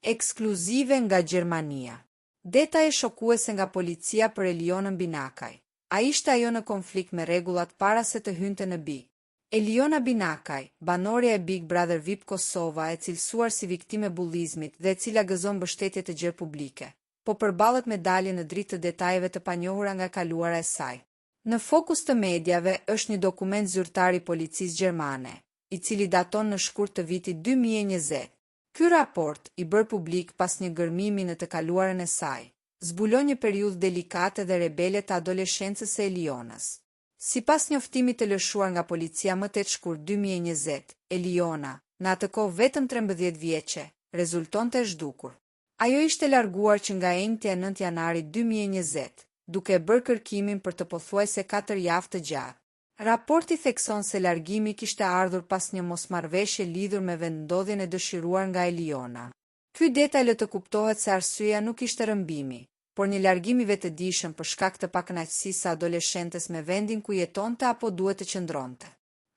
Ekskluzive nga Gjermania. Detaje shokuese nga policia për Elionën Binakaj. A ishte ajo në konflikt me rregullat para se të hynte në BI. Eliona Binakaj, banorja e Big Brother VIP Kosova, e cilësuar si viktime bullizmit dhe e cila gëzon mbështetje të gjerë publike, po përballet me dalje në dritë të detajeve të panjohura nga kaluara e saj. Në fokus të medjave është një dokument zyrtar i policisë gjermane, i cili daton në shkurt të vitit 2020. Ky raport, i bërë publik pas një gërmimi në të kaluarën e saj, zbulon një periudhë delikate dhe rebele të adoleshencës së Elionës. Sipas njoftimit të lëshuar nga policia më 8 shkurt 2020, Eliona, në atë kohë vetëm 13 vjeçe, rezultonte e zhdukur. Ajo ishte larguar që nga enjtja e 9 janarit 2020, duke bërë kërkimin për të pothuajse 4 javë të gjatë. Raporti thekson se largimi kishte ardhur pas një mosmarrëveshje lidhur me vendndodhjen e dëshiruar nga Eliona. Ky detaj lë të kuptohet se arsyeja nuk ishte rrëmbimi, por një largim i vetëdijshëm për shkak të pakënaqësisë së adoleshentes me vendin ku jetonte apo duhet të qëndronte.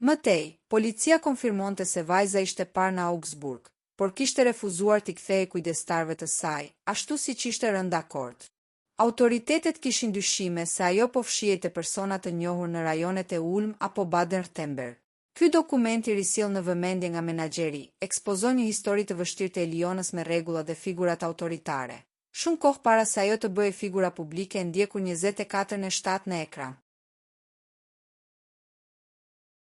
Më tej, policia konfirmonte se vajza ishte parë në Augsburg, por kishte refuzuar t'i kthehej kujdestarëve të saj, ashtu siç ishte rënë dakord. Autoritetet kishin dyshime se ajo po fshihej te persona të njohur në rajonet e Ulm apo Baden-Württemberg. Ky dokument i risjell në vëmendje nga menaxheri, ekspozon një histori të vështirë të Elionës me rregulla dhe figurat autoritare. Shumë kohë para se ajo të bëhej figura publike, ndjekur 24/7 në ekran.